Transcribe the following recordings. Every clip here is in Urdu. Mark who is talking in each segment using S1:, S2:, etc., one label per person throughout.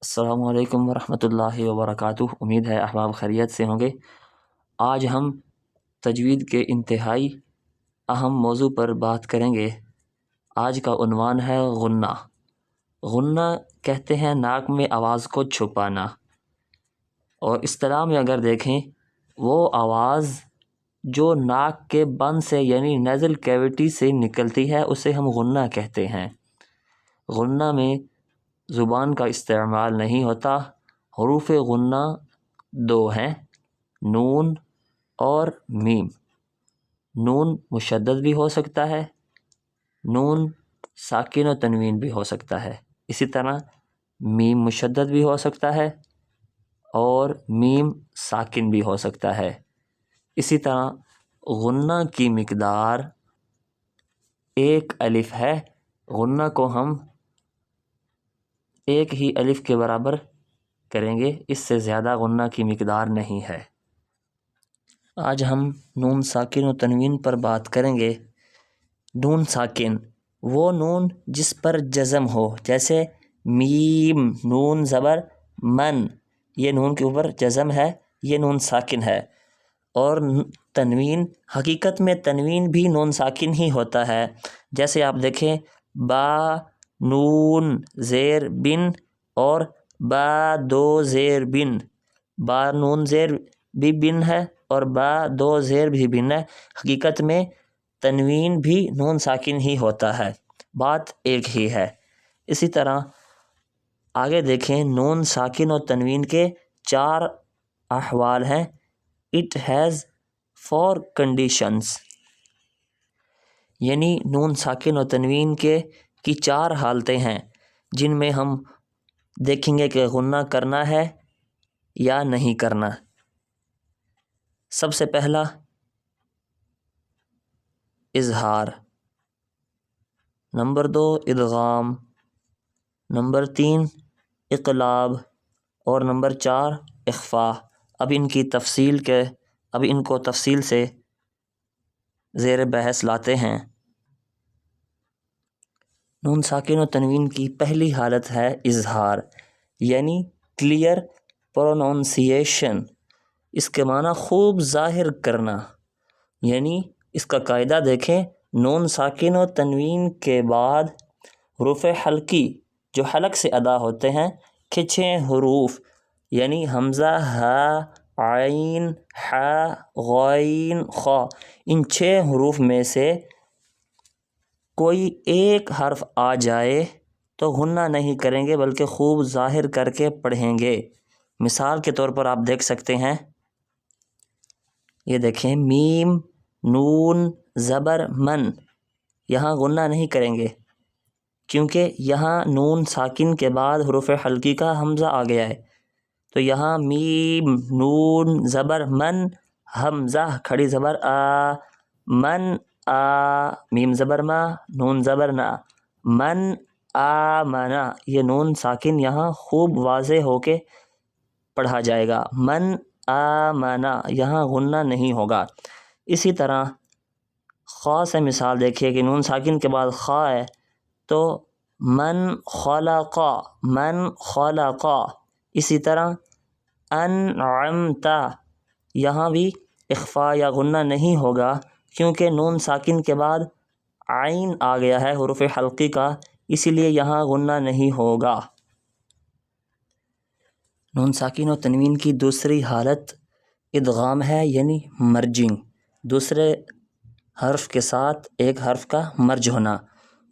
S1: السلام علیکم ورحمۃ اللہ وبرکاتہ۔ امید ہے احباب خیریت سے ہوں گے۔ آج ہم تجوید کے انتہائی اہم موضوع پر بات کریں گے۔ آج کا عنوان ہے غنہ۔ غنہ کہتے ہیں ناک میں آواز کو چھپانا، اور اصطلاح میں اگر دیکھیں وہ آواز جو ناک کے بند سے یعنی نیزل کیویٹی سے نکلتی ہے اسے ہم غنہ کہتے ہیں۔ غنہ میں زبان کا استعمال نہیں ہوتا۔ حروف غنہ دو ہیں، نون اور میم۔ نون مشدد بھی ہو سکتا ہے، نون ساکن و تنوین بھی ہو سکتا ہے، اسی طرح میم مشدد بھی ہو سکتا ہے اور میم ساکن بھی ہو سکتا ہے۔ اسی طرح غنہ کی مقدار ایک الف ہے۔ غنہ کو ہم ایک ہی الف کے برابر کریں گے، اس سے زیادہ غنہ کی مقدار نہیں ہے۔ آج ہم نون ساکن و تنوین پر بات کریں گے۔ نون ساکن وہ نون جس پر جزم ہو، جیسے میم، نون زبر من، یہ نون کے اوپر جزم ہے، یہ نون ساکن ہے۔ اور تنوین، حقیقت میں تنوین بھی نون ساکن ہی ہوتا ہے۔ جیسے آپ دیکھیں با نون زیر بن اور با دو زیر بن، با نون زیر بھی بن ہے اور با دو زیر بھی بن ہے۔ حقیقت میں تنوین بھی نون ساکن ہی ہوتا ہے، بات ایک ہی ہے۔ اسی طرح آگے دیکھیں، نون ساکن و تنوین کے چار احوال ہیں۔ اٹ ہیز فور کنڈیشنز، یعنی نون ساکن و تنوین کی چار حالتیں ہیں جن میں ہم دیکھیں گے کہ غنہ کرنا ہے یا نہیں کرنا۔ سب سے پہلا اظہار، نمبر دو ادغام، نمبر تین اقلاب اور نمبر چار اخفاء۔ اب ان کو تفصیل سے زیر بحث لاتے ہیں۔ نون ساکن و تنوین کی پہلی حالت ہے اظہار، یعنی کلیئر پروننسیشن۔ اس کے معنی خوب ظاہر کرنا، یعنی اس کا قاعدہ دیکھیں، نون ساکن و تنوین کے بعد حروف حلقی جو حلق سے ادا ہوتے ہیں کہ 6 حروف، یعنی حمزہ، ہا، عین، ح، غین، خا، ان 6 حروف میں سے کوئی ایک حرف آ جائے تو غنہ نہیں کریں گے بلکہ خوب ظاہر کر کے پڑھیں گے۔ مثال کے طور پر آپ دیکھ سکتے ہیں، یہ دیکھیں میم نون زبر من، یہاں غنہ نہیں کریں گے کیونکہ یہاں نون ساکن کے بعد حروف حلقی کا حمزہ آ گیا ہے۔ تو یہاں میم نون زبر من، حمزہ کھڑی زبر آ، من آ، میم زبر ما، نون زبر نا، من آ منا، یہ نون ساکن یہاں خوب واضح ہو کے پڑھا جائے گا۔ من آ منا، یہاں غنہ نہیں ہوگا۔ اسی طرح خا سے مثال دیکھیے کہ نون ساکن کے بعد خا ہے تو من خلقا، من خلقا۔ اسی طرح انعمت، یہاں بھی اخفاء یا غنہ نہیں ہوگا کیونکہ نون ساکن کے بعد عین آ گیا ہے حروف حلقی کا، اسی لیے یہاں غنہ نہیں ہوگا۔ نون ساکن و تنوین کی دوسری حالت ادغام ہے، یعنی مرجنگ، دوسرے حرف کے ساتھ ایک حرف کا مرج ہونا۔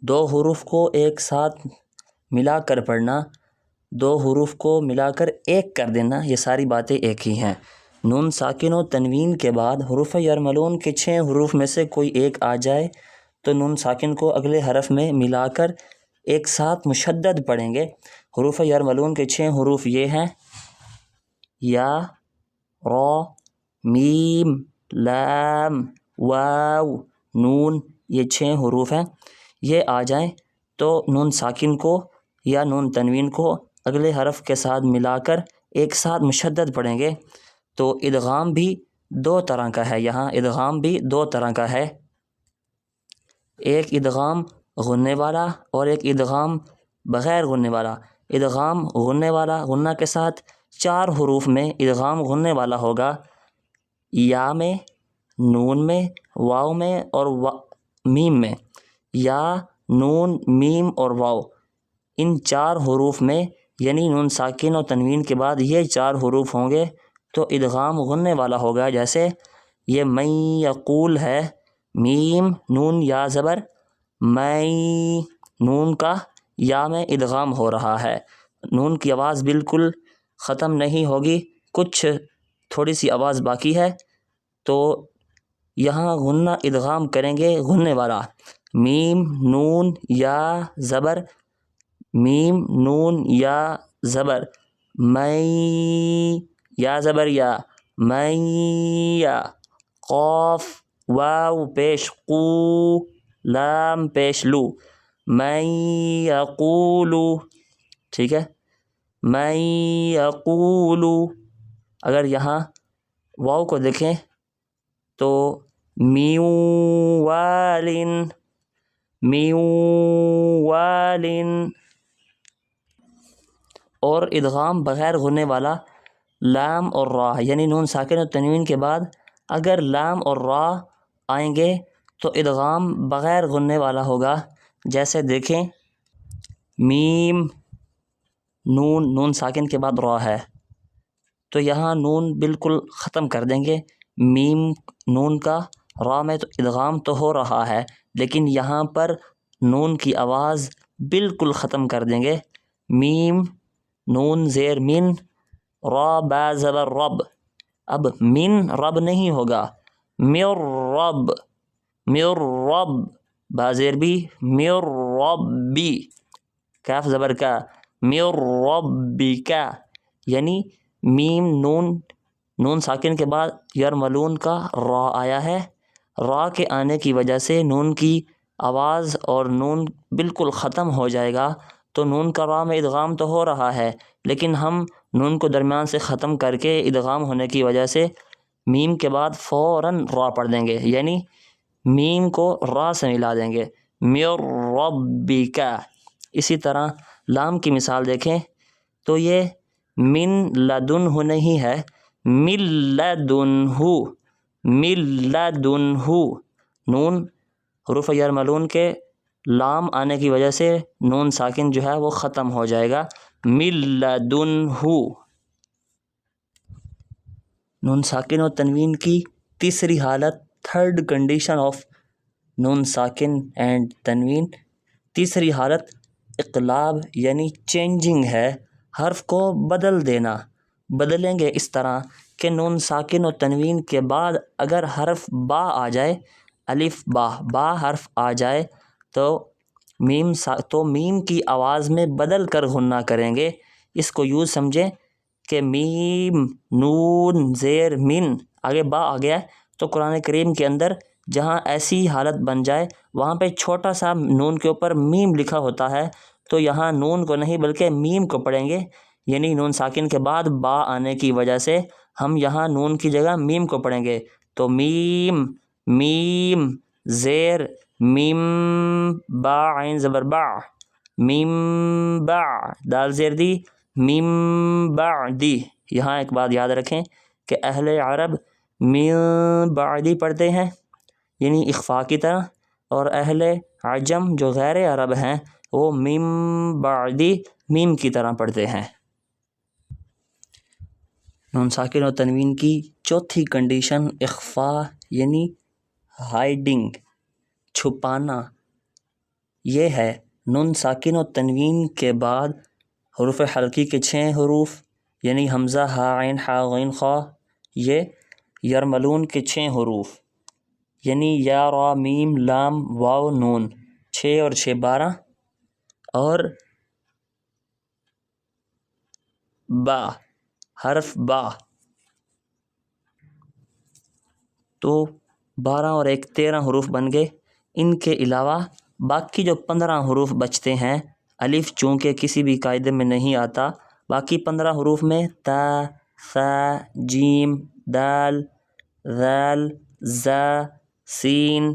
S1: 2 حروف کو ایک ساتھ ملا کر پڑھنا، 2 حروف کو ملا کر ایک کر دینا، یہ ساری باتیں ایک ہی ہیں۔ نون ساکن و تنوین کے بعد حروف یرملون کے 6 حروف میں سے کوئی ایک آ جائے تو نون ساکن کو اگلے حرف میں ملا کر ایک ساتھ مشدد پڑھیں گے۔ حروف یرملون کے 6 حروف یہ ہیں، یا، را، میم، لام، واو، نون، یہ 6 حروف ہیں۔ یہ آ جائیں تو نون ساکن کو یا نون تنوین کو اگلے حرف کے ساتھ ملا کر ایک ساتھ مشدد پڑھیں گے۔ تو ادغام بھی 2 طرح کا ہے، یہاں ادغام بھی 2 طرح کا ہے، ایک ادغام غننے والا اور ایک ادغام بغیر غننے والا۔ ادغام غننے والا غنہ کے ساتھ 4 حروف میں ادغام غننے والا ہوگا، یا میں، نون میں، واو میں اور میم میں۔ یا، نون، میم اور واو، ان 4 حروف میں یعنی نون ساکن اور تنوین کے بعد یہ 4 حروف ہوں گے تو ادغام غننے والا ہوگا۔ جیسے یہ میں یقول ہے، میم نون یا زبر، میں، نون کا یا میں ادغام ہو رہا ہے، نون کی آواز بالکل ختم نہیں ہوگی، کچھ تھوڑی سی آواز باقی ہے، تو یہاں غنہ ادغام کریں گے غننے والا، میم نون یا زبر، میم نون یا زبر، میں، یا زبر یا، میں یا، قاف واو پیش قو، لام پیش لو، میں یقولو، ٹھیک ہے، میں یقولو۔ اگر یہاں واو کو دیکھیں تو میو والن، میو والن۔ اور ادغام بغیر غننے والا لام اور را یعنی نون ساکن اور تنوین کے بعد اگر لام اور را آئیں گے تو ادغام بغیر غننے والا ہوگا۔ جیسے دیکھیں میم، نون، نون ساکن کے بعد را ہے تو یہاں نون بالکل ختم کر دیں گے، میم نون کا، را میں تو ادغام تو ہو رہا ہے لیکن یہاں پر نون کی آواز بالکل ختم کر دیں گے، میم نون زیر من، را با زبر رب، اب من رب نہیں ہوگا، مر رب، مر رب، با زیر بی، مر ربی، کاف زبر کا، مر ربی کا، یعنی میم نون، نون ساکن کے بعد یرملون کا را آیا ہے، را کے آنے کی وجہ سے نون کی آواز اور نون بالکل ختم ہو جائے گا، تو نون کا را میں ادغام تو ہو رہا ہے لیکن ہم نون کو درمیان سے ختم کر کے ادغام ہونے کی وجہ سے میم کے بعد فوراً را پڑھ دیں گے، یعنی میم کو را سے ملا دیں گے، مر ربک۔ اسی طرح لام کی مثال دیکھیں تو یہ من لدنہ نہیں ہے، من لدنہ، من لدنہ، نون حروف یرملون کے لام آنے کی وجہ سے نون ساکن جو ہے وہ ختم ہو جائے گا، من لدنہ۔ نون ساکن و تنوین کی تیسری حالت، تھرڈ کنڈیشن آف نون ساکن اینڈ تنوین، تیسری حالت اقلاب یعنی چینجنگ ہے، حرف کو بدل دینا۔ بدلیں گے اس طرح کہ نون ساکن و تنوین کے بعد اگر حرف با آ جائے، الف با، با حرف آ جائے تو میم کی آواز میں بدل کر غنہ کریں گے۔ اس کو یوں سمجھیں کہ میم نون زیر من، آگے با آ گیا تو قرآن کریم کے اندر جہاں ایسی حالت بن جائے وہاں پہ چھوٹا سا نون کے اوپر میم لکھا ہوتا ہے تو یہاں نون کو نہیں بلکہ میم کو پڑھیں گے، یعنی نون ساکن کے بعد با آنے کی وجہ سے ہم یہاں نون کی جگہ میم کو پڑھیں گے، تو میم، میم زیر میم، با عین زبر با، میم با، دال زیر دی، میم بعدی۔ یہاں ایک بات یاد رکھیں کہ اہل عرب میم بعدی پڑھتے ہیں یعنی اخفا کی طرح، اور اہل عجم جو غیر عرب ہیں وہ میم بعدی میم کی طرح پڑھتے ہیں۔ نون ساکن و تنوین کی چوتھی کنڈیشن اخفا یعنی ہائڈنگ، چھپانا، یہ ہے نون ساکن و تنوین کے بعد حروف حلقی کے 6 حروف یعنی حمزہ، ہا، عین، حا، غین، خا، یہ یرملون کے 6 حروف یعنی یا، را، میم، لام، واو، نون، 6 اور 6 12، اور با، حرف با، تو 12 اور 1 13 حروف بن گئے۔ ان کے علاوہ باقی جو 15 حروف بچتے ہیں، الف چونکہ کسی بھی قاعدے میں نہیں آتا، باقی 15 حروف میں تا، ثا، جیم، دال، ذال، زا، سین،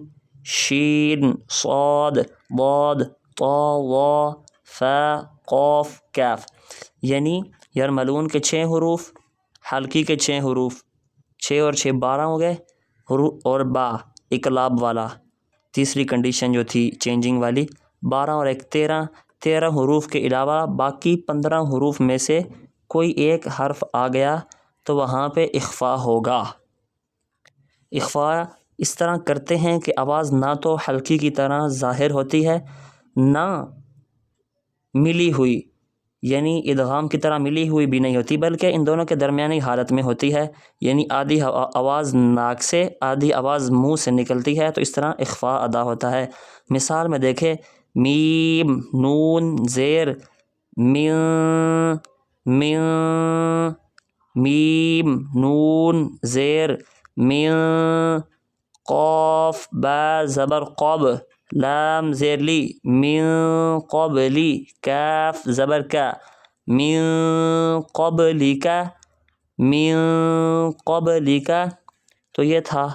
S1: شین، صاد، ضاد، طا، ظا، فا قوف کیف، یعنی یرملون کے 6 حروف، حلقی کے 6 حروف، 6 اور 6 12 ہو گئے، اور با اقلاب والا تیسری کنڈیشن جو تھی چینجنگ والی، 12 اور 1 13 حروف کے علاوہ باقی 15 حروف میں سے کوئی ایک حرف آ گیا تو وہاں پہ اخفا ہوگا۔ اخفا اس طرح کرتے ہیں کہ آواز نہ تو حلقی کی طرح ظاہر ہوتی ہے، نہ ملی ہوئی یعنی ادغام کی طرح ملی ہوئی بھی نہیں ہوتی، بلکہ ان دونوں کے درمیانی حالت میں ہوتی ہے، یعنی آدھی آواز ناک سے آدھی آواز منہ سے نکلتی ہے، تو اس طرح اخفا ادا ہوتا ہے۔ مثال میں دیکھیں، میم نون زیر میم، میم نون زیر میم، قاف با زبر قب، لام زیر لی من قبلی، کاف زبر کا، من قبلی کا، من قبلی کا۔ تو یہ تھا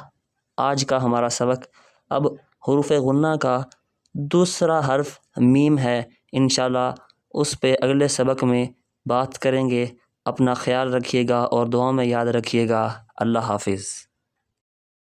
S1: آج کا ہمارا سبق۔ اب حروف غنہ کا دوسرا حرف میم ہے، انشاءاللہ اس پہ اگلے سبق میں بات کریں گے۔ اپنا خیال رکھیے گا اور دعاؤں میں یاد رکھیے گا۔ اللہ حافظ۔